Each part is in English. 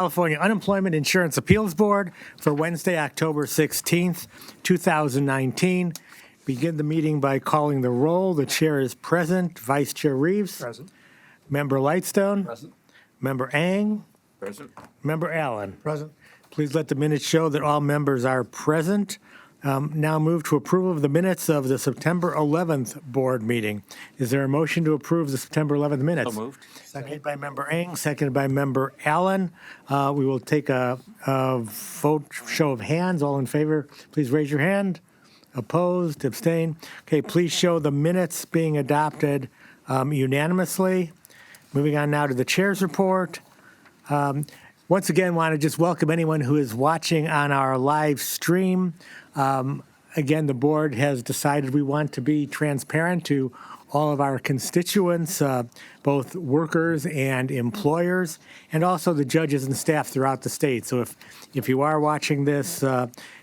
California Unemployment Insurance Appeals Board for Wednesday, October 16th, 2019. Begin the meeting by calling the roll. The chair is present. Vice Chair Reeves. Present. Member Lightstone. Present. Member Ang. Present. Member Allen. Present. Please let the minutes show that all members are present. Now move to approval of the minutes of the September 11th board meeting. Is there a motion to approve the September 11th minutes? So moved. Made by Member Ang, seconded by Member Allen. We will take a vote, show of hands. All in favor, please raise your hand. Opposed, abstain. Okay, please show the minutes being adopted unanimously. Moving on now to the chair's report. Once again, want to just welcome anyone who is watching on our live stream. Again, the board has decided we want to be transparent to all of our constituents, both workers and employers, and also the judges and staff throughout the state. So if you are watching this,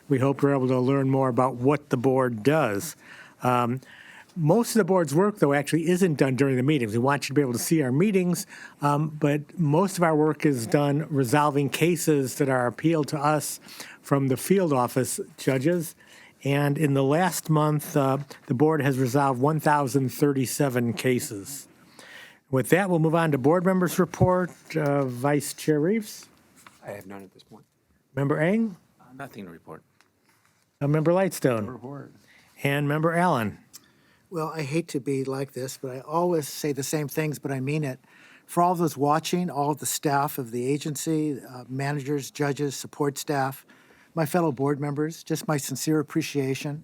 we hope you're able to learn more about what the board does. Most of the board's work, though, actually isn't done during the meetings. We want you to be able to see our meetings, but most of our work is done resolving cases that are appealed to us from the field office judges. And in the last month, the board has resolved 1,037 cases. With that, we'll move on to board members' report. Vice Chair Reeves. I have none at this point. Member Ang. Nothing to report. Member Lightstone. Report. And Member Allen. Well, I hate to be like this, but I always say the same things, but I mean it. For all those watching, all of the staff of the agency, managers, judges, support staff, my fellow board members, just my sincere appreciation.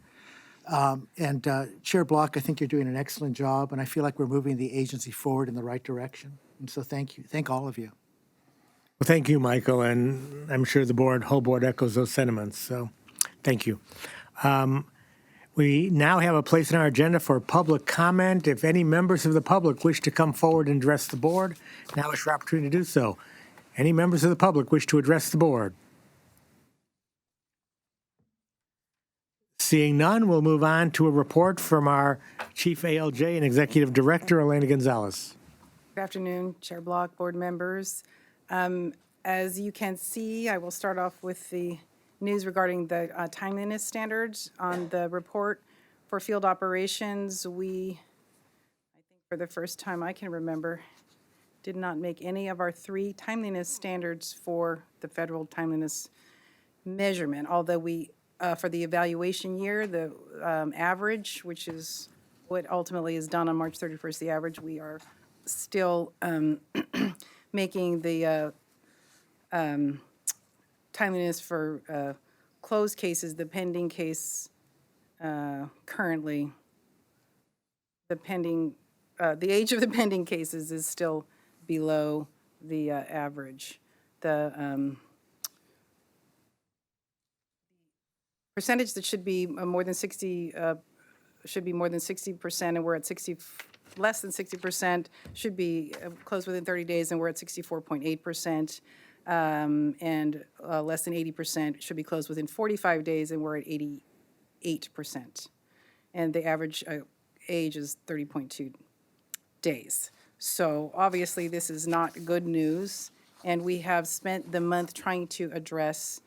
And Chair Block, I think you're doing an excellent job, and I feel like we're moving the agency forward in the right direction. And so thank you. Thank all of you. Well, thank you, Michael, and I'm sure the whole board echoes those sentiments, so thank you. We now have a place in our agenda for public comment. If any members of the public wish to come forward and address the board, now is your opportunity to do so. Any members of the public wish to address the board? Seeing none, we'll move on to a report from our Chief ALJ and Executive Director, Elena Gonzalez. Good afternoon, Chair Block, board members. As you can see, I will start off with the news regarding the timeliness standards on the report for field operations. We, I think for the first time I can remember, did not make any of our 3 timeliness standards for the federal timeliness measurement, although we, for the evaluation year, the average, which is what ultimately is done on March 31st, the average, we are still making the timeliness for closed cases, the pending case currently, the age of the pending cases is still below the average. The percentage that should be more than 60, should be more than 60%, and we're at less than 60%, should be closed within 30 days, and we're at 64.8%. And less than 80% should be closed within 45 days, and we're at 88%. And the average age is 30.2 daes. So obviously this is not good news, and we have spent the month trying to address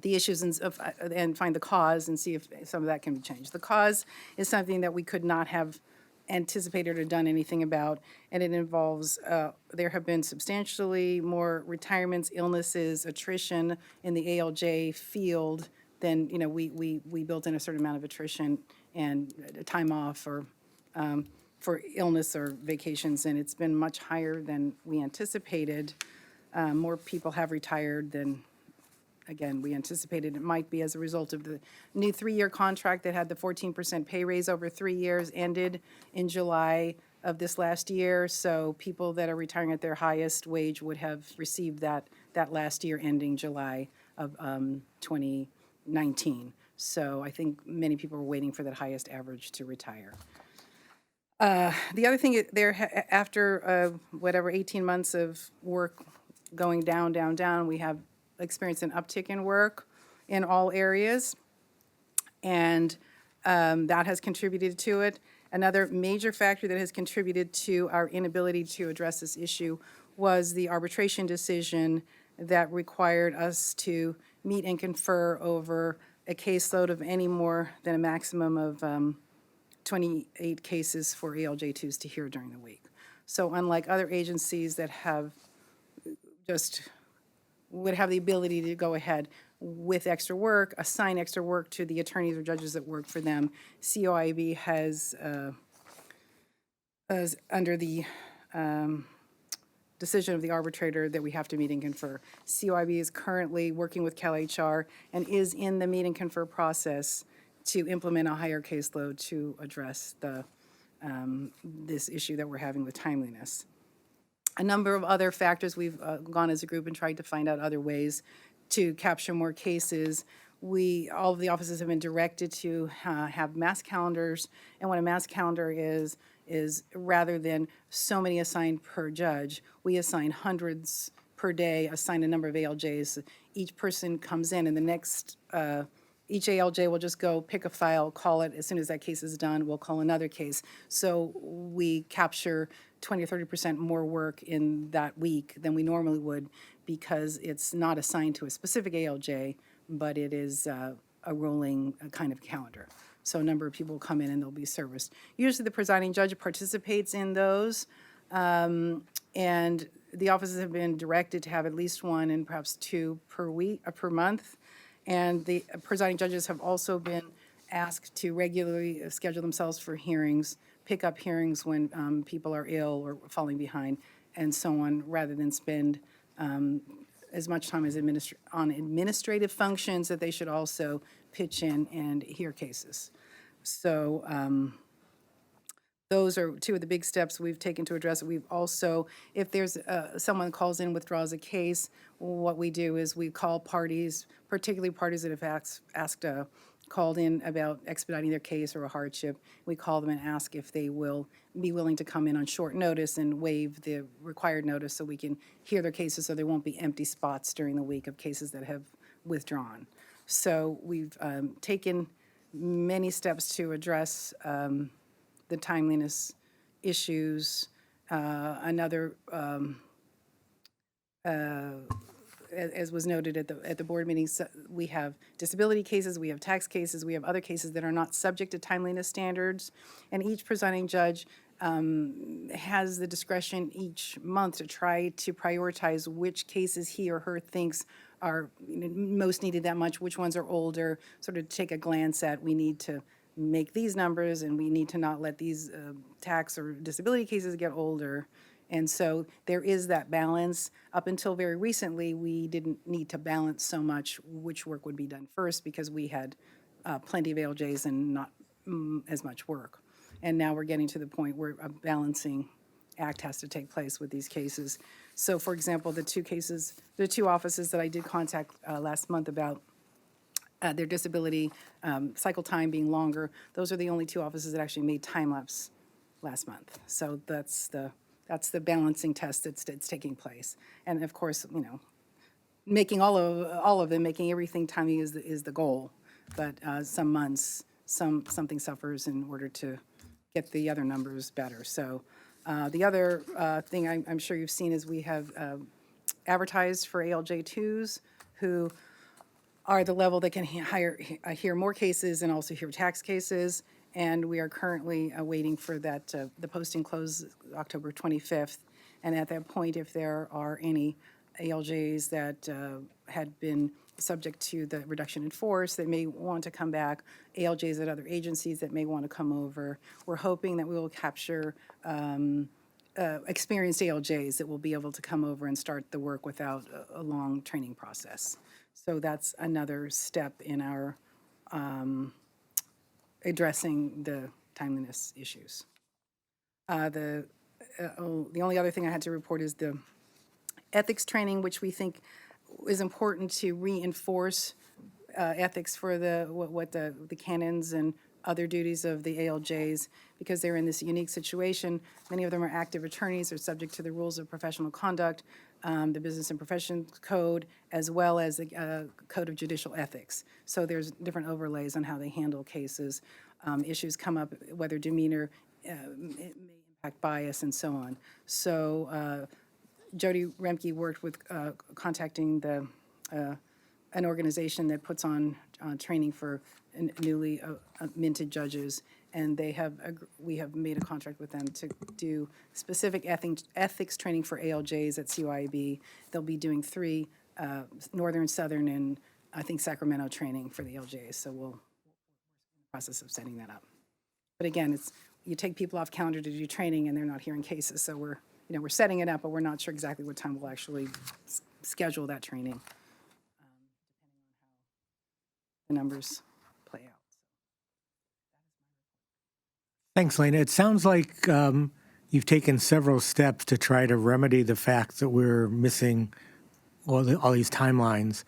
the issues and find the cause and see if some of that can be changed. The cause is something that we could not have anticipated or done anything about, and it involves, there have been substantially more retirements, illnesses, attrition in the ALJ field than, we built in a certain amount of attrition and time off or for illness or vacations, and it's been much higher than we anticipated. More people have retired than, again, we anticipated it might be as a result of the new 3-year contract that had the 14% pay raise over 3 years ended in July of this last year. So people that are retiring at their highest wage would have received that last year ending July of 2019. So I think many people were waiting for that highest average to retire. The other thing there, after 18 months of work going down, we have experienced an uptick in work in all areas, and that has contributed to it. Another major factor that has contributed to our inability to address this issue was the arbitration decision that required us to meet and confer over a caseload of any more than a maximum of 28 cases for ALJ2s to hear during the week. So unlike other agencies that have just would have the ability to go ahead with extra work, assign extra work to the attorneys or judges that work for them, CUIAB has under the decision of the arbitrator that we have to meet and confer. CUIB is currently working with CalHR and is in the meet and confer process to implement a higher caseload to address the this issue that we're having with timeliness. A number of other factors, we've gone as a group and tried to find out other ways to capture more cases. All of the offices have been directed to have mass calendars, and what a mass calendar is rather than so many assigned per judge, we assign hundreds per day, assign a number of ALJs. Each person comes in, and the next, each ALJ will just go pick a file, call it. As soon as that case is done, we'll call another case. So we capture 20 or 30% more work in that week than we normally would because it's not assigned to a specific ALJ, but it is a rolling kind of calendar. So a number of people will come in and they'll be serviced. Usually the presiding judge participates in those, and the offices have been directed to have at least one and perhaps two per week, per month. And the presiding judges have also been asked to regularly schedule themselves for hearings, pick up hearings when people are ill or falling behind, and so on, rather than spend as much time as on administrative functions, that they should also pitch in and hear cases. So those are two of the big steps we've taken to address it. We've also, if there's someone calls in, withdraws a case, what we do is we call parties, particularly parties that have called in about expediting their case or a hardship. We call them and ask if they will be willing to come in on short notice and waive the required notice so we can hear their cases so there won't be empty spots during the week of cases that have withdrawn. So we've taken many steps to address the timeliness issues. Another, as was noted at the board meetings, we have disability cases, we have tax cases, we have other cases that are not subject to timeliness standards, and each presiding judge has the discretion each month to try to prioritize which cases he or her thinks are most needed that much, which ones are older, sort of take a glance at, we need to make these numbers and we need to not let these tax or disability cases get older. And so there is that balance. Up until very recently, we didn't need to balance so much which work would be done first because we had plenty of ALJs and not as much work. And now we're getting to the point where a balancing act has to take place with these cases. So for example, the two offices that I did contact last month about their disability cycle time being longer, those are the only two offices that actually made time lapse last month. So that's the balancing test that's taking place. And of course, you know, making all of them, making everything timely is the goal. But some months, something suffers in order to get the other numbers better. So the other thing I'm sure you've seen is we have advertised for ALJ2s who are the level that can hear more cases and also hear tax cases. And we are currently waiting for that, the posting close October 25th. And at that point, if there are any ALJs that had been subject to the reduction in force that may want to come back, ALJs at other agencies that may want to come over, we're hoping that we will capture experienced ALJs that will be able to come over and start the work without a long training process. So that's another step in our addressing the timeliness issues. The only other thing I had to report is the ethics training, which we think is important to reinforce ethics for the canons and other duties of the ALJs, because they're in this unique situation. Many of them are active attorneys, are subject to the rules of professional conduct, the Business and Professions Code, as well as the Code of Judicial Ethics. So there's different overlays on how they handle cases. Issues come up, whether demeanor it may impact bias and so on. So Jody Remke worked with contacting an organization that puts on training for newly minted judges, and we have made a contract with them to do specific ethics training for ALJs at CUIAB. They'll be doing 3 Northern, Southern, and I think Sacramento training for the ALJs. So we're in the process of setting that up. But again, you take people off calendar to do training, and they're not hearing cases. So we're setting it up, but we're not sure exactly what time we'll actually schedule that training. The numbers play out. Thanks, Lena. It sounds like you've taken several steps to try to remedy the fact that we're missing all these timelines.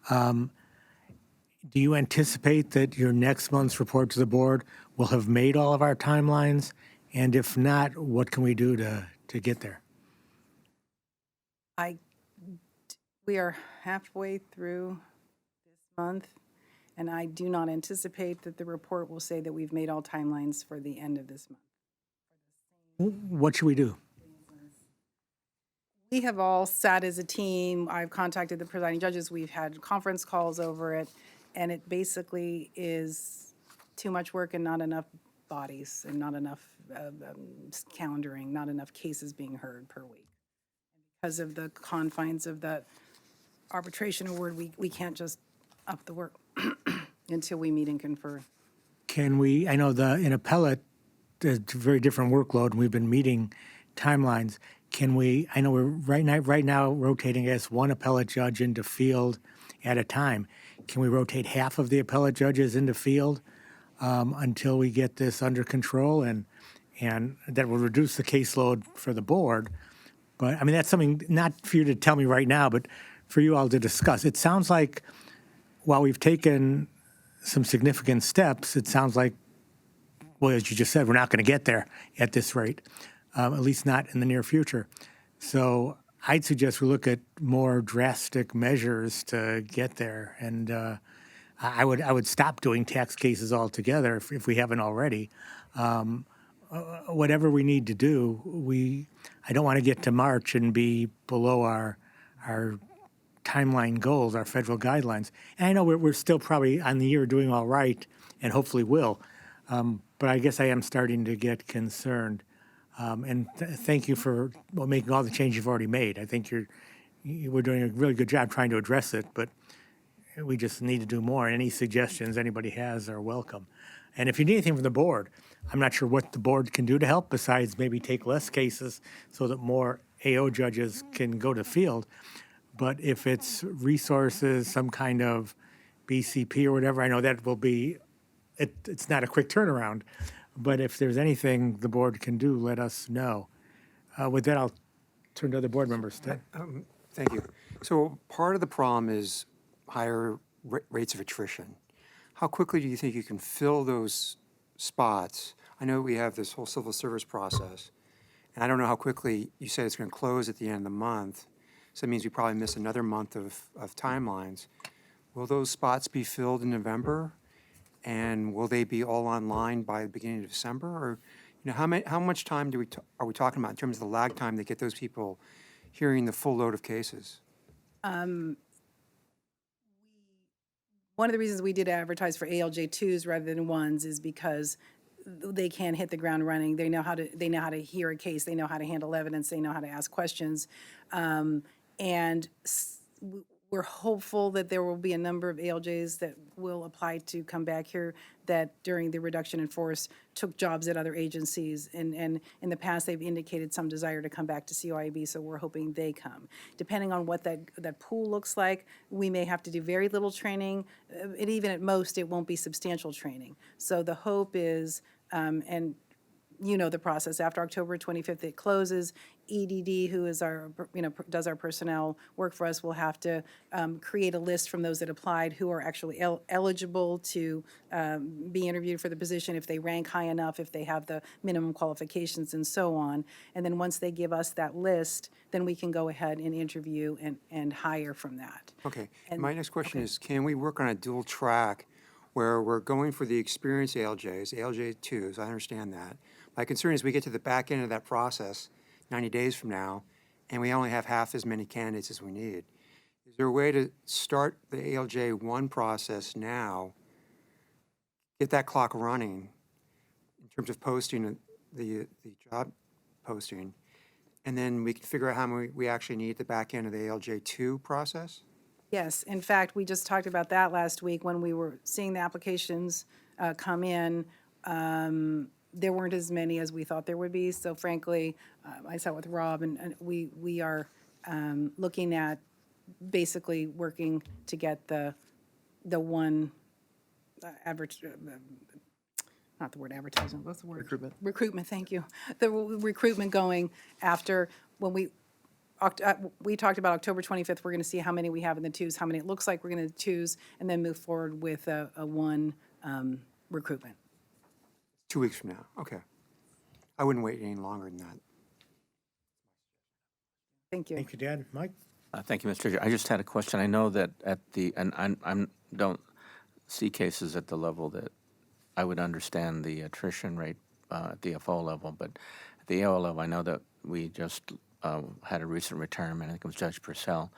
Do you anticipate that your next month's report to the board will have made all of our timelines? And if not, what can we do to get there? We are halfway through this month, and I do not anticipate that the report will say that we've made all timelines for the end of this month. What should we do? We have all sat as a team. I've contacted the presiding judges. We've had conference calls over it, and it basically is too much work and not enough bodies and not enough calendaring, not enough cases being heard per week. Because of the confines of that arbitration award, we can't just up the work until we meet and confer. Can we, I know in appellate, it's a very different workload, and we've been meeting timelines. Can we, I know we're right now rotating as one appellate judge into field at a time. Can we rotate half of the appellate judges into field until we get this under control? And that will reduce the caseload for the board. But I mean, that's something not for you to tell me right now, but for you all to discuss. It sounds like while we've taken some significant steps, it sounds like, well, as you just said, we're not going to get there at this rate, at least not in the near future. So I'd suggest we look at more drastic measures to get there. And I would stop doing tax cases altogether if we haven't already. Whatever we need to do, I don't want to get to March and be below our timeline goals, our federal guidelines. And I know we're still probably on the year doing all right, and hopefully will. But I guess I am starting to get concerned. And thank you for making all the changes you've already made. I think we're doing a really good job trying to address it, but we just need to do more. Any suggestions anybody has are welcome. And if you need anything from the board, I'm not sure what the board can do to help besides maybe take less cases so that more AO judges can go to field. But if it's resources, some kind of BCP or whatever, I know that will be, it's not a quick turnaround. But if there's anything the board can do, let us know. With that, I'll turn to other board members. Ted? Thank you. So part of the problem is higher rates of attrition. How quickly do you think you can fill those spots? I know we have this whole civil service process, and I don't know how quickly you said it's going to close at the end of the month. So that means we probably miss another month of timelines. Will those spots be filled in November? And will they be all online by the beginning of December? Or how much time are we talking about in terms of the lag time to get those people hearing the full load of cases? One of the reasons we did advertise for ALJ 2s rather than 1s is because they can hit the ground running. They know how to hear a case. They know how to handle evidence. They know how to ask questions. We're hopeful that there will be a number of ALJs that will apply to come back here that during the reduction in force took jobs at other agencies. And in the past, they've indicated some desire to come back to CUIAB, so we're hoping they come. Depending on what that pool looks like, we may have to do very little training. And even at most, it won't be substantial training. So the hope is, and you know the process, after October 25th, it closes. EDD, who is does our personnel work for us, will have to create a list from those that applied who are actually eligible to be interviewed for the position if they rank high enough, if they have the minimum qualifications and so on. And then once they give us that list, then we can go ahead and interview and hire from that. Okay. My next question is, can we work on a dual track where we're going for the experienced ALJs, ALJ 2s, I understand that. My concern is we get to the back end of that process 90 days from now, and we only have half as many candidates as we need. Is there a way to start the ALJ1 process now, get that clock running in terms of posting the job posting, and then we can figure out how many we actually need at the back end of the ALJ2 process? Yes, in fact, we just talked about that last week when we were seeing the applications come in. There weren't as many as we thought there would be, so frankly, I sat with Rob, and we are looking at basically working to get the one average, not the word advertisement, what's the word? Recruitment. Recruitment, thank you. The recruitment going after, when we talked about October 25th, we're going to see how many we have in the twos, how many it looks like we're going to choose, and then move forward with a one recruitment. 2 weeks from now, okay. I wouldn't wait any longer than that. Thank you. Thank you, Dan. Mike? Thank you, Mr. Chair. I just had a question. I know that at the, and I don't see cases at the level that I would understand the attrition rate at the FO level, but at the AO level, I know that we just had a recent retirement. I think it was Judge Purcell.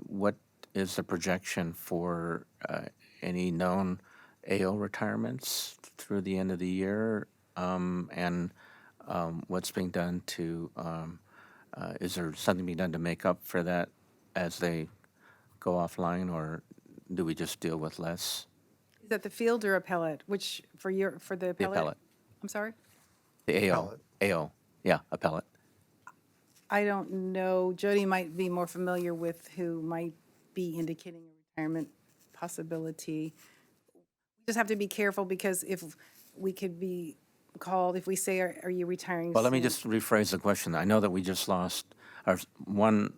What is the projection for any known AO retirements through the end of the year? And what's being done to, is there something being done to make up for that as they go offline, or do we just deal with less? Is that the field or appellate? Which, for the appellate? The appellate. I'm sorry? The AO. AO, yeah, appellate. I don't know. Jody might be more familiar with who might be indicating a retirement possibility. We just have to be careful, because if we could be called, if we say, are you retiring Well, let me soon?" just rephrase the question. I know that we just lost, our one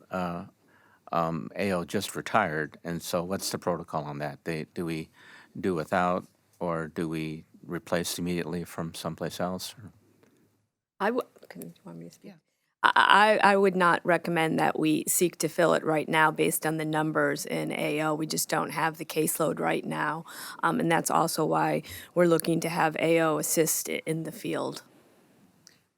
AO just retired, and so what's the protocol on that? Do we do without, or do we replace immediately from someplace else? Do you want me to speak? I would not recommend that we seek to fill it right now based on the numbers in AO. We just don't have the caseload right now. And that's also why we're looking to have AO assist in the field.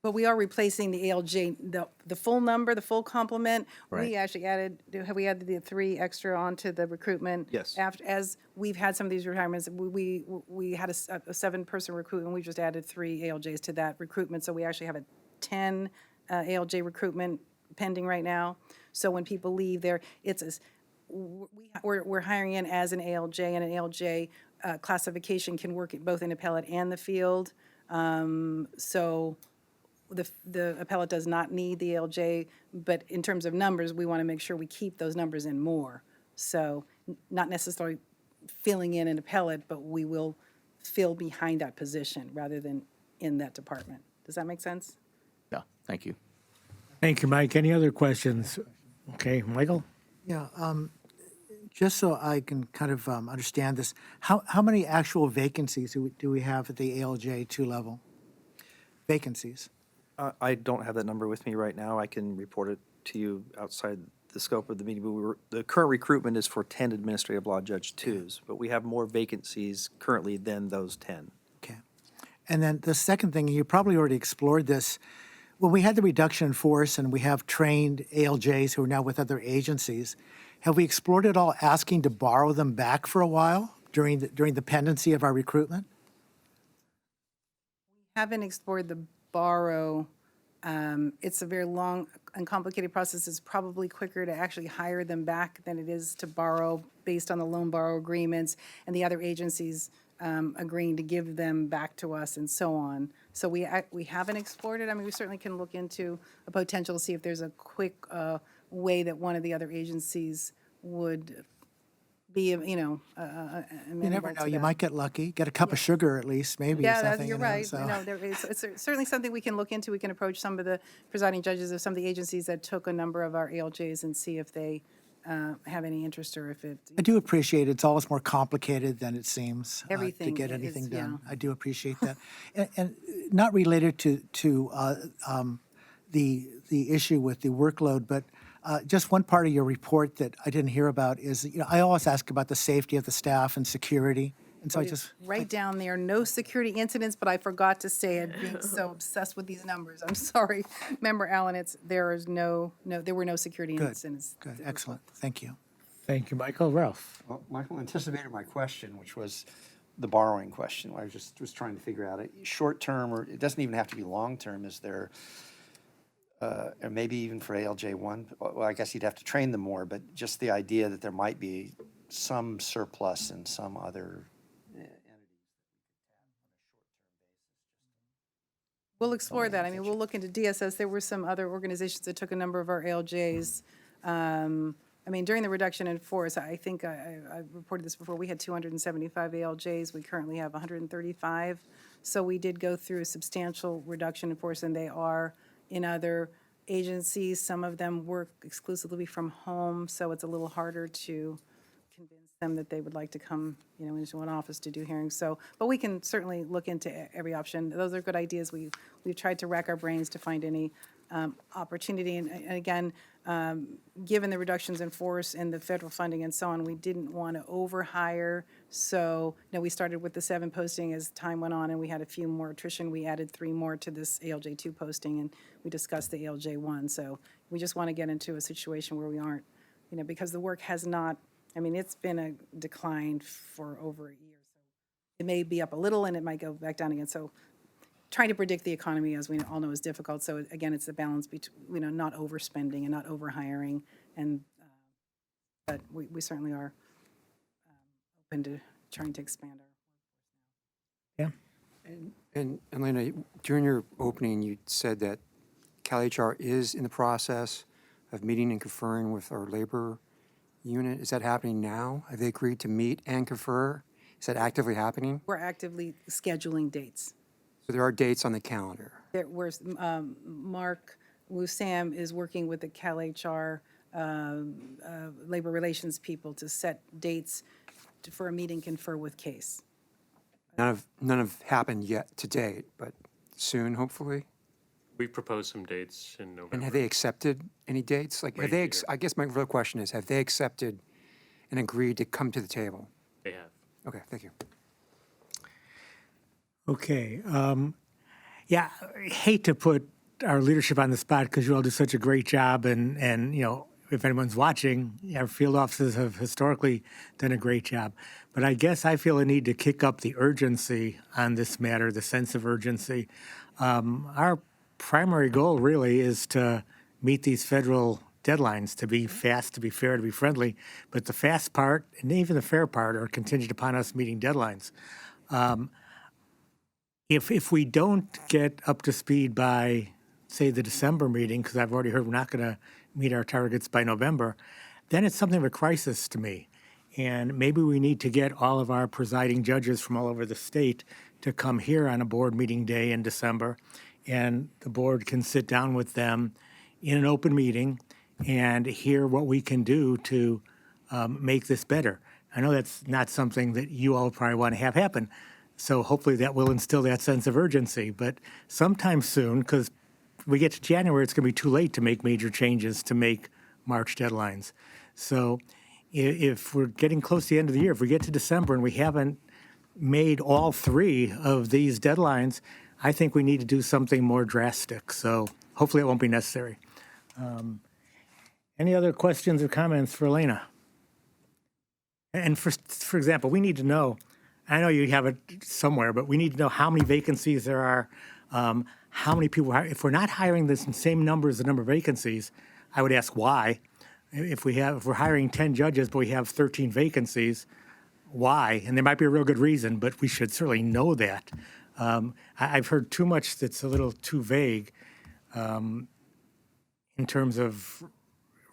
But we are replacing the ALJ, the full number, the full complement. Right. We actually added the 3 extra onto the recruitment. Yes. As we've had some of these retirements, we had a 7-person recruitment. We just added 3 ALJs to that recruitment. So we actually have a 10 ALJ recruitment pending right now. So when people leave there, we're hiring in as an ALJ, and an ALJ classification can work both in appellate and the field. So the appellate does not need the ALJ, but in terms of numbers, we want to make sure we keep those numbers in more. So not necessarily filling in an appellate, but we will fill behind that position rather than in that department. Does that make sense? Yeah, thank you. Thank you, Mike. Any other questions? Okay, Michael? Yeah, just so I can kind of understand this, how many actual vacancies do we have at the ALJ 2 level? Vacancies? I don't have that number with me right now. I can report it to you outside the scope of the meeting. But the current recruitment is for 10 administrative law judge 2s, but we have more vacancies currently than those 10. Okay. And then the second thing, you probably already explored this, when we had the reduction in force and we have trained ALJs who are now with other agencies, have we explored at all asking to borrow them back for a while during the pendency of our recruitment? Haven't explored the borrow. It's a very long and complicated process. It's probably quicker to actually hire them back than it is to borrow based on the loan borrow agreements and the other agencies agreeing to give them back to us and so on. So we haven't explored it. I mean, we certainly can look into a potential to see if there's a quick way that one of the other agencies would be, You never know, you might get lucky, get a cup of sugar at least, maybe, or Yeah, something. you're you know, right. so. No, it's certainly something we can look into. We can approach some of the presiding judges of some of the agencies that took a number of our ALJs and see if they have any interest, or if it. I do appreciate it's always more complicated than it seems to Everything get is, anything yeah. done. I do appreciate that. And not related to the issue with the workload, but just one part of your report that I didn't hear about is, I always ask about the safety of the staff and security And so I just, Right down there, no security incidents, but I forgot to say it, being so obsessed with these numbers. I'm sorry. Member Allen, there were no security good, incidents. good, excellent, thank you. Thank you, Michael. Ralph? Well, Michael anticipated my question, which was the borrowing question. I was trying to figure out, short term, or it doesn't even have to be long term, is there, or maybe even for ALJ1, well, I guess you'd have to train them more, but just the idea that there might be some surplus in some other We'll explore that. I mean, we'll look into DSS. There were some other organizations that took a number of our ALJs. I mean, during the reduction in force, I think I reported this before, we had 275 ALJs. We currently have 135. So we did go through a substantial reduction in force, and they are in other agencies. Some of them work exclusively from home, so it's a little harder to convince them that they would like to come, into an office to do hearings. So, but we can certainly look into every option. Those are good ideas. We've tried to rack our brains to find any opportunity. And again, given the reductions in force and the federal funding and so on, we didn't want to overhire. So, we started with the 7 posting as time went on, and we had a few more attrition. We added 3 more to this ALJ2 posting, and we discussed the ALJ1. So we just want to get into a situation where we aren't, because the work has not, it's been a decline for over a year. So it may be up a little, and it might go back down again. So trying to predict the economy, as we all know, is difficult. So again, it's the balance between, not overspending and not overhiring. And but we certainly are open to trying to expand our. Yeah. And Elena, during your opening, you said that CalHR is in the process of meeting and conferring with our labor unit. Is that happening now? Have they agreed to meet and confer? Is that actively happening? We're actively scheduling dates. So there are dates on the calendar. Mark Wusam is working with the CalHR labor relations people to set dates for a meeting confer with Case. None have happened yet to date, but soon, hopefully. We proposed some dates in November. And have they accepted any dates? Like, have they? I guess my real question is, have they accepted and agreed to come to the table? They have. Okay, thank you. Okay. Yeah, I hate to put our leadership on the spot because you all do such a great job. And if anyone's watching, our field offices have historically done a great job. But I guess I feel a need to kick up the urgency on this matter, the sense of urgency. Our primary goal really is to meet these federal deadlines, to be fast, to be fair, to be friendly. But the fast part and even the fair part are contingent upon us meeting deadlines. If we don't get up to speed by, say, the December meeting, because I've already heard we're not going to meet our targets by November, then it's something of a crisis to me. And maybe we need to get all of our presiding judges from all over the state to come here on a board meeting day in December, and the board can sit down with them in an open meeting and hear what we can do to make this better. I know that's not something that you all probably want to have happen, so hopefully that will instill that sense of urgency. But sometime soon, because we get to January, it's going to be too late to make major changes to make March deadlines. So if we're getting close to the end of the year, if we get to December and we haven't made all 3 of these deadlines, I think we need to do something more drastic. So hopefully it won't be necessary. Any other questions or comments for Elena? And for example, we need to know, I know you have it somewhere, but we need to know how many vacancies there are, how many people, if we're not hiring the same numbers, the number of vacancies, I would ask why. If we're hiring 10 judges, but we have 13 vacancies, why? And there might be a real good reason, but we should certainly know that. I've heard too much that's a little too vague in terms of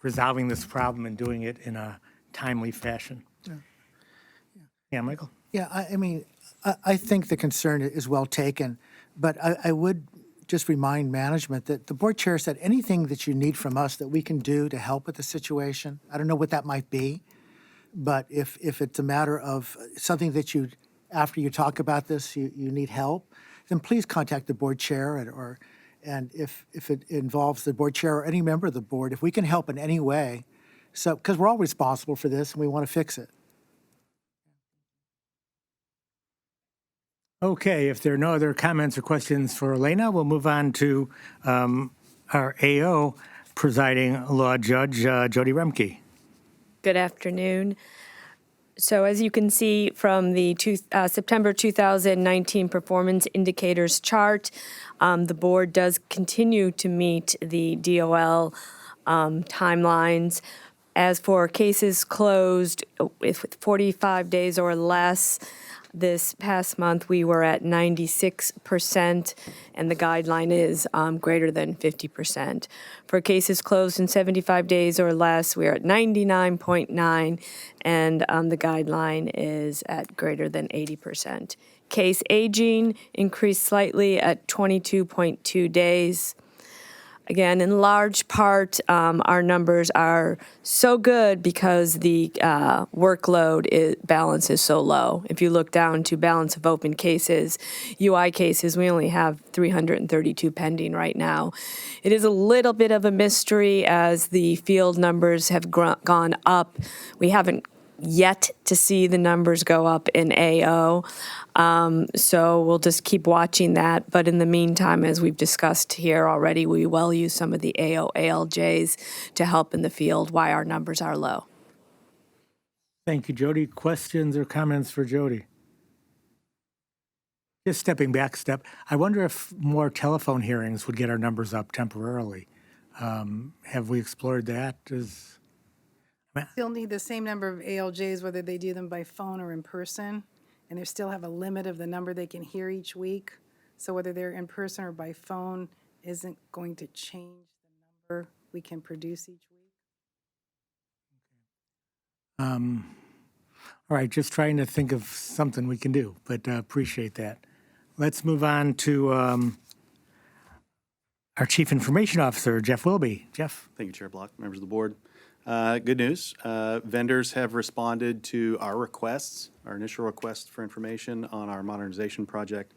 resolving this problem and doing it in a timely fashion. Yeah, Michael? Yeah, I think the concern is well taken, but I would just remind management that the board chair said anything that you need from us that we can do to help with the situation, I don't know what that might be, but if it's a matter of something that after you talk about this, you need help, then please contact the board chair and if it involves the board chair or any member of the board, if we can help in any way, so because we're all responsible for this and we want to fix it. Okay, if there are no other comments or questions for Elena, we'll move on to our AO presiding law judge, Jody Remke. Good afternoon. So as you can see from the September 2019 performance indicators chart, the board does continue to meet the DOL timelines. As for cases closed with 45 days or less, this past month we were at 96%, and the guideline is greater than 50%. For cases closed in 75 days or less, we're at 99.9, and the guideline is at greater than 80%. Case aging increased slightly at 22.2 days. Again, in large part, our numbers are so good because the workload balance is so low. If you look down to balance of open cases, UI cases, we only have 332 pending right now. It is a little bit of a mystery as the field numbers have gone up. We haven't yet to see the numbers go up in AO. So we'll just keep watching that. But in the meantime, as we've discussed here already, we will use some of the AO ALJs to help in the field why our numbers are low. Thank you, Jody. Questions or comments for Jody? Just stepping back a step, I wonder if more telephone hearings would get our numbers up temporarily. Have we explored that? Still need the same number of ALJs, whether they do them by phone or in person, and they still have a limit of the number they can hear each week. So whether they're in person or by phone isn't going to change the number we can produce each week. All right, just trying to think of something we can do, but appreciate that. Let's move on to our Chief Information Officer, Jeff Wilby. Jeff? Thank you, Chair Block, members of the board. Good news. Vendors have responded to our requests, our initial requests for information on our modernization project.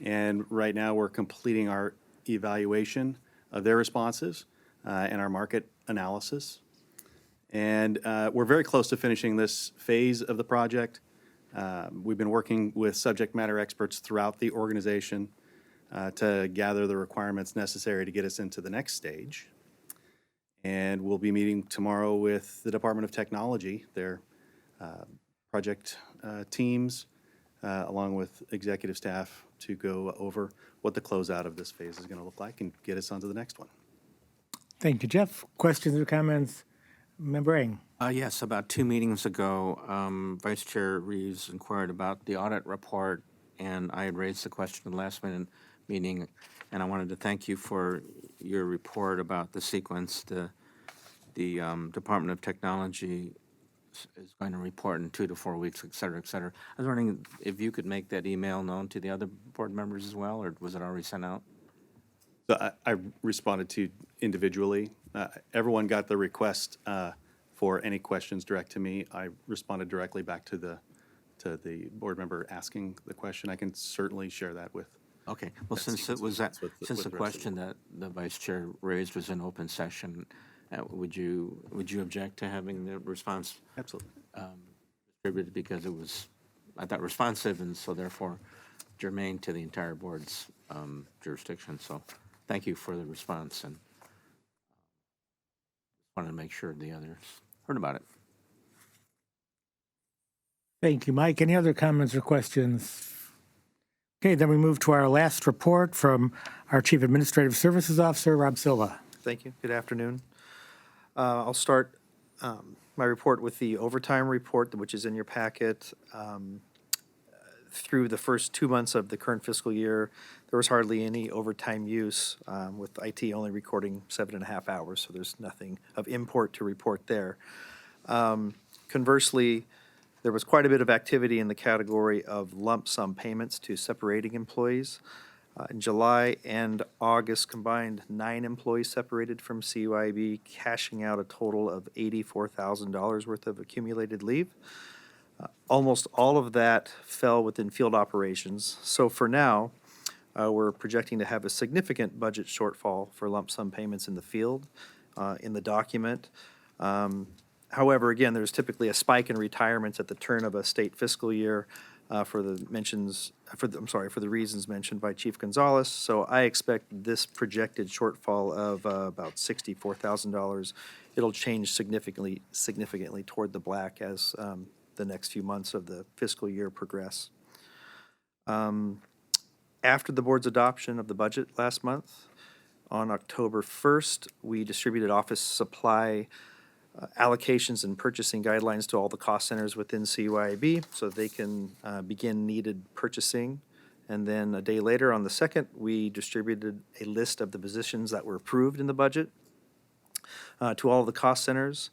And right now we're completing our evaluation of their responses and our market analysis. And we're very close to finishing this phase of the project. We've been working with subject matter experts throughout the organization to gather the requirements necessary to get us into the next stage. And we'll be meeting tomorrow with the Department of Technology, their project teams, along with executive staff to go over what the closeout of this phase is going to look like and get us onto the next one. Thank you, Jeff. Questions or comments? Member Ng. Yes, about 2 meetings ago, Vice Chair Reeves inquired about the audit report, and I had raised the question in the last minute meeting, and I wanted to thank you for your report about the sequence. The Department of Technology is going to report in 2 to 4 weeks, et cetera, et cetera. I was wondering if you could make that email known to the other board members as well, or was it already sent out? So I responded to individually. Everyone got the request for any questions direct to me. I responded directly back to the board member asking the question. I can certainly share that with. Okay. Well, since it was that, since the question that the vice chair raised was in open session, would you object to having the response Absolutely. distributed, because it was, I thought, responsive and so therefore germane to the entire board's jurisdiction. So thank you for the response, and wanted to make sure the others heard about it. Thank you, Mike. Any other comments or questions? Okay, then we move to our last report from our Chief Administrative Services Officer, Rob Silva. Thank you. Good afternoon. I'll start my report with the overtime report, which is in your packet. Through the first 2 months of the current fiscal year, there was hardly any overtime use, with IT only recording 7.5 hours, so there's nothing of import to report there. Conversely, there was quite a bit of activity in the category of lump sum payments to separating employees. In July and August combined, 9 employees separated from CUIAB, cashing out a total of $84,000 worth of accumulated leave. Almost all of that fell within field operations. So for now, we're projecting to have a significant budget shortfall for lump sum payments in the field in the document. However, again, there's typically a spike in retirements at the turn of a state fiscal year. for the reasons mentioned by Chief Gonzalez. So I expect this projected shortfall of about $64,000. It'll change significantly toward the black as the next few months of the fiscal year progress. After the board's adoption of the budget last month, on October 1st, we distributed office supply allocations and purchasing guidelines to all the cost centers within CUIAB so they can begin needed purchasing. And then a day later, on the 2nd, we distributed a list of the positions that were approved in the budget to all of the cost centers.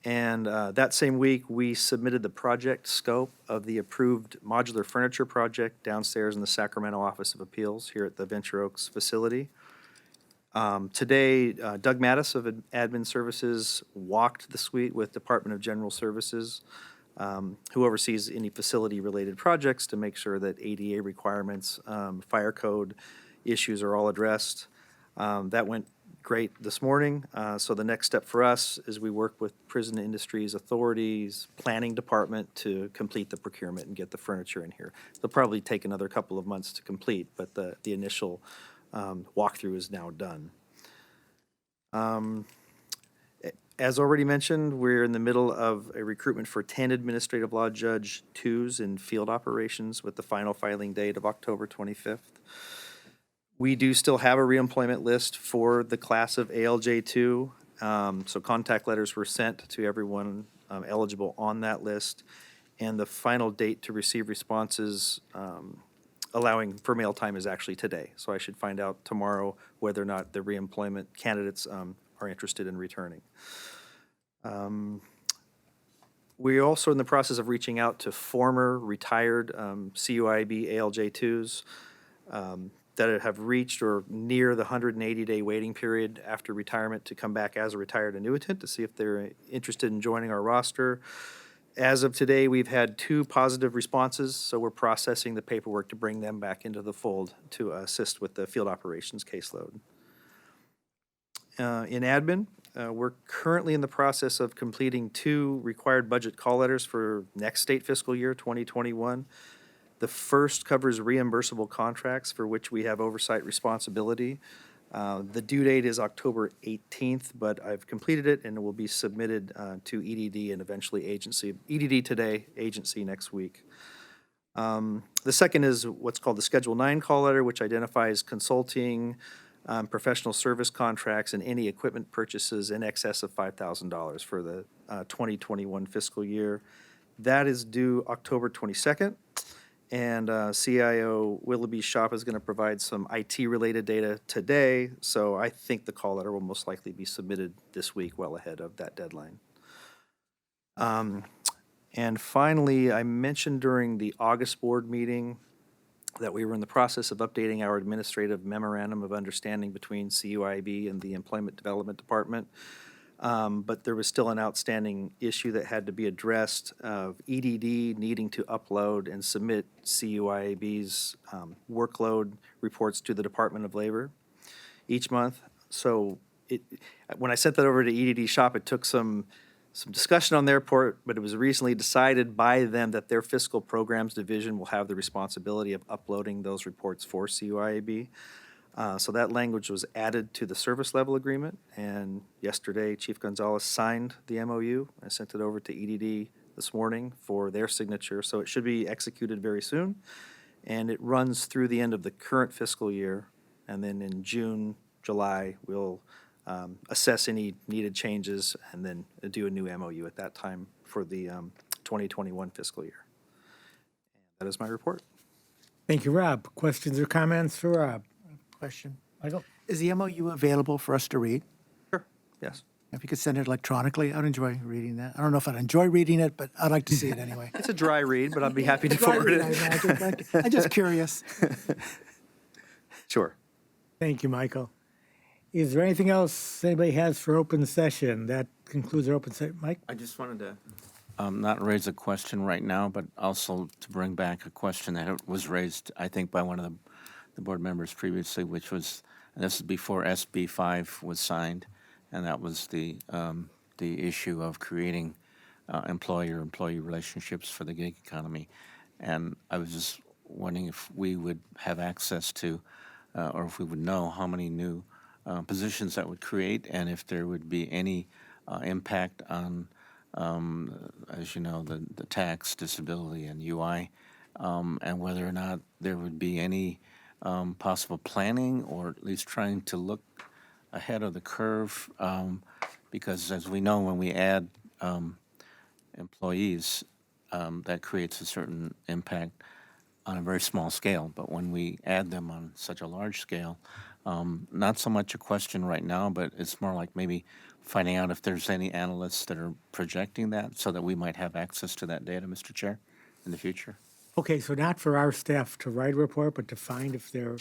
And that same week, we submitted the project scope of the approved modular furniture project downstairs in the Sacramento Office of Appeals here at the Venture Oaks facility. Today, Doug Mattis of Admin Services walked the suite with Department of General Services, who oversees any facility-related projects to make sure that ADA requirements, fire code issues are all addressed. That went great this morning. So the next step for us is we work with prison industries, authorities, planning department to complete the procurement and get the furniture in here. It'll probably take another couple of months to complete, but the initial walkthrough is now done. As already mentioned, we're in the middle of a recruitment for 10 administrative law judge 2s in field operations with the final filing date of October 25th. We do still have a reemployment list for the class of ALJ2, so contact letters were sent to everyone eligible on that list, and the final date to receive responses allowing for mail time is actually today. So I should find out tomorrow whether or not the reemployment candidates are interested in returning. We're also in the process of reaching out to former retired CUIB ALJ2s that have reached or near the 180-day waiting period after retirement to come back as a retired annuitant to see if they're interested in joining our roster. As of today, we've had 2 positive responses, so we're processing the paperwork to bring them back into the fold to assist with the field operations caseload. In admin, we're currently in the process of completing 2 required budget call letters for next state fiscal year, 2021. The first covers reimbursable contracts for which we have oversight responsibility. The due date is October 18th, but I've completed it and it will be submitted to EDD and eventually agency. EDD today, agency next week. The second is what's called the Schedule 9 call letter, which identifies consulting, professional service contracts, and any equipment purchases in excess of $5,000 for the 2021 fiscal year. That is due October 22nd. And CIO Willoughby's shop is going to provide some IT-related data today, so I think the call letter will most likely be submitted this week, well ahead of that deadline. And finally, I mentioned during the August board meeting that we were in the process of updating our administrative memorandum of understanding between CUIB and the Employment Development Department. But there was still an outstanding issue that had to be addressed of EDD needing to upload and submit CUIAB's workload reports to the Department of Labor each month. So when I sent that over to EDD shop, it took some discussion on their part, but it was recently decided by them that their fiscal programs division will have the responsibility of uploading those reports for CUIAB. So that language was added to the service level agreement, and yesterday Chief Gonzalez signed the MOU. I sent it over to EDD this morning for their signature, so it should be executed very soon. And it runs through the end of the current fiscal year, and then in June, July, we'll assess any needed changes and then do a new MOU at that time for the 2021 fiscal year. And that is my report. Thank you, Rob. Questions or comments for Rob? Question. Michael? Is the MOU available for us to read? Sure. Yes. If you could send it electronically, I'd enjoy reading that. I don't know if I'd enjoy reading it, but I'd like to see it anyway. It's a dry read, but I'd be happy to Dry forward read, I it. imagine. I'm just curious. Sure. Thank you, Michael. Is there anything else anybody has for open session? That concludes our open session. Mike? I just wanted to not raise a question right now, but also to bring back a question that was raised, I think, by one of the board members previously, which was, and this is before SB 5 was signed, and that was the issue of creating employer-employee relationships for the gig economy. And I was just wondering if we would have access to, or if we would know how many new positions that would create, and if there would be any impact on, as you know, the tax, disability, and UI, and whether or not there would be any possible planning, or at least trying to look ahead of the curve, because as we know, when we add employees, that creates a certain impact on a very small scale. But when we add them on such a large scale, not so much a question right now, but it's more like maybe finding out if there's any analysts that are projecting that, so that we might have access to that data, Mr. Chair, in the future. Okay, so not for our staff to write a report, but to find if there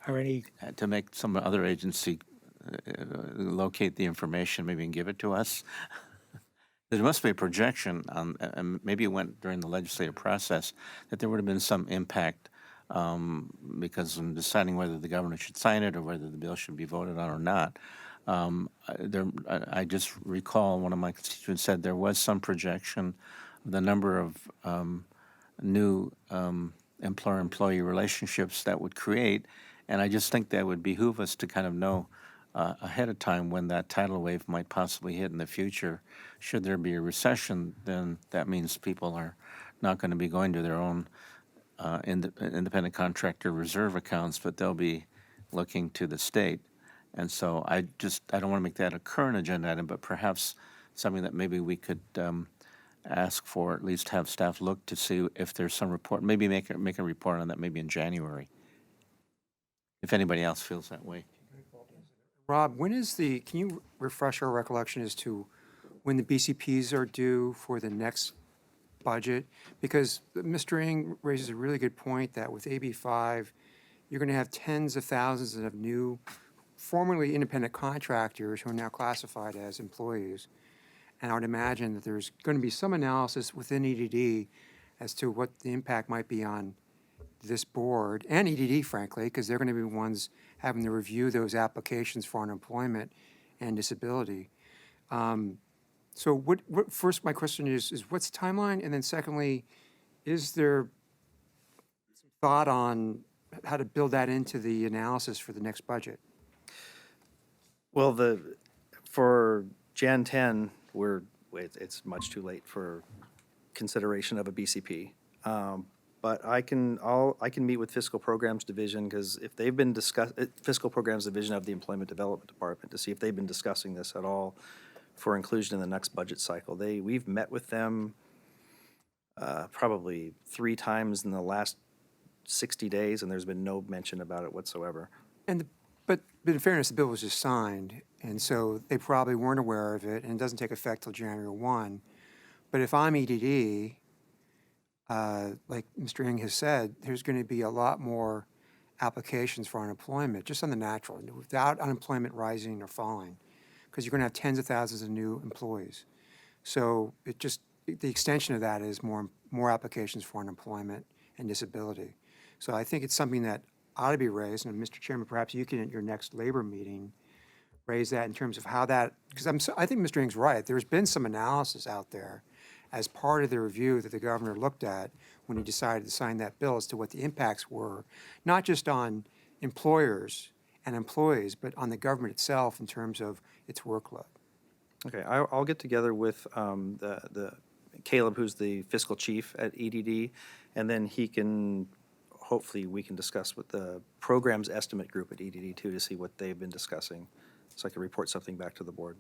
are any, To make some other agency locate the information, maybe and give it to us. There must be a projection on, and maybe it went during the legislative process, that there would have been some impact, because in deciding whether the governor should sign it or whether the bill should be voted on or not. I just recall one of my constituents said there was some projection of the number of new employer-employee relationships that would create, and I just think that would behoove us to kind of know ahead of time when that tidal wave might possibly hit in the future. Should there be a recession, then that means people are not going to be going to their own independent contractor reserve accounts, but they'll be looking to the state. And so I don't want to make that a current agenda item, but perhaps something that maybe we could ask for, at least have staff look to see if there's some report, maybe make a report on that maybe in January, if anybody else feels that way. Rob, can you refresh our recollection as to when the BCPs are due for the next budget? Because Mr. Ng raises a really good point that with AB 5, you're going to have tens of thousands of new, formerly independent contractors who are now classified as employees. And I would imagine that there's going to be some analysis within EDD as to what the impact might be on this board and EDD, frankly, because they're going to be ones having to review those applications for unemployment and disability. So first, my question is what's the timeline? And then secondly, is there some thought on how to build that into the analysis for the next budget? Well, for Jan 10, it's much too late for consideration of a BCP. But I can meet with Fiscal Programs Division, because if they've been Fiscal Programs Division of the Employment Development Department, to see if they've been discussing this at all for inclusion in the next budget cycle. We've met with them probably 3 times in the last 60 days, and there's been no mention about it whatsoever. But in fairness, the bill was just signed, and so they probably weren't aware of it, and it doesn't take effect till January 1. But if I'm EDD, like Mr. Ng has said, there's going to be a lot more applications for unemployment, just on the natural, without unemployment rising or falling, because you're going to have tens of thousands of new employees. So the extension of that is more applications for unemployment and disability. So I think it's something that ought to be raised, and Mr. Chairman, perhaps you can, at your next labor meeting, raise that in terms of how that, because I think Mr. Ng's right. There's been some analysis out there as part of the review that the governor looked at when he decided to sign that bill as to what the impacts were, not just on employers and employees, but on the government itself in terms of its workload. Okay, I'll get together with the Caleb, who's the fiscal chief at EDD, and then hopefully we can discuss with the programs estimate group at EDD too, to see what they've been discussing, so I can report something back to the board.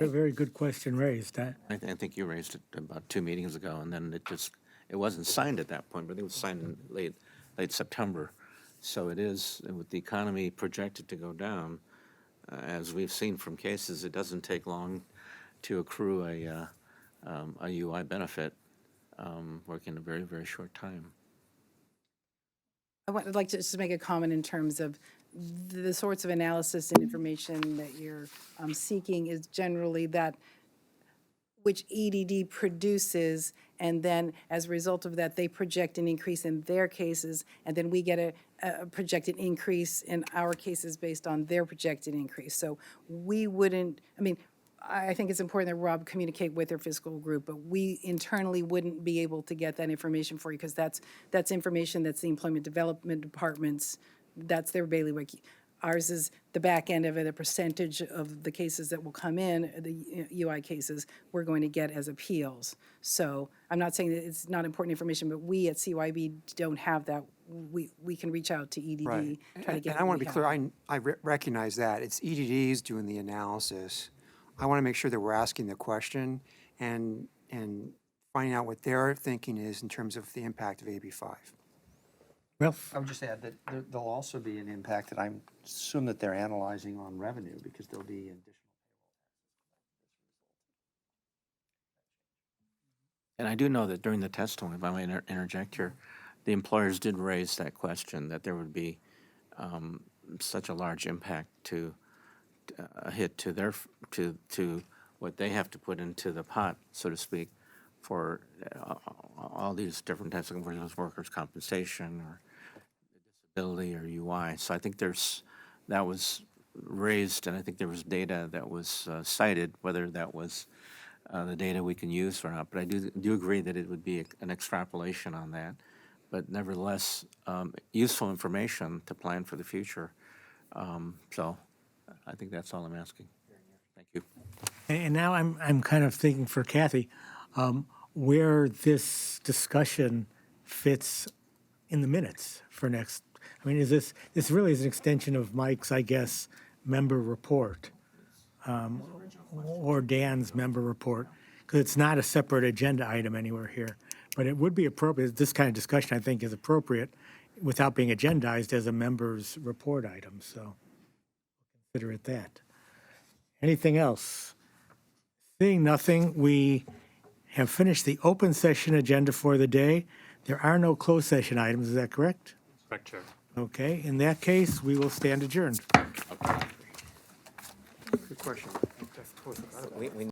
a very good question raised. I think you raised it about 2 meetings ago, and then it wasn't signed at that point, but it was signed in late September. So it is, with the economy projected to go down, as we've seen from cases, it doesn't take long to accrue a UI benefit, working a very, very short time. I'd like to just make a comment in terms of the sorts of analysis and information that you're seeking is generally that which EDD produces, and then as a result of that, they project an increase in their cases, and then we get a projected increase in our cases based on their projected increase. So we wouldn't, I think it's important that Rob communicate with their fiscal group, but we internally wouldn't be able to get that information for you because that's information that's the Employment Development Department's, that's their bailiwick. Ours is the back end of it, a percentage of the cases that will come in, the UI cases, we're going to get as appeals. So I'm not saying that it's not important information, but we at CUIB don't have that. We can reach out to EDD, Right. try to get. And I what want we to be clear, have. I recognize that. It's EDD's doing the analysis. I want to make sure that we're asking the question and finding out what their thinking is in terms of the impact of AB5. Ralph? I would just add that there'll also be an impact that I assume that they're analyzing on revenue because there'll be additional. And I do know that during the testimony, if I may interject here, the employers did raise that question, that there would be such a large impact to a hit to their, to what they have to put into the pot, so to speak, for all these different types of workers' compensation or disability or UI. So I think that was raised, and I think there was data that was cited, whether that was the data we can use or not. But I do agree that it would be an extrapolation on that. But nevertheless, useful information to plan for the future. So I think that's all I'm asking. Thank you. And now I'm kind of thinking for Kathy, where this discussion fits in the minutes for next. I mean, this really is an extension of Mike's, I guess, member report, or Dan's member report, because it's not a separate agenda item anywhere here. But it would be appropriate, this kind of discussion, I think, is appropriate without being agendized as a member's report item, so consider it that. Anything else? Seeing nothing, we have finished the open session agenda for the day. There are no closed session items, is that correct? Correct, Chair. Okay, in that case, we will stand adjourned. Good question.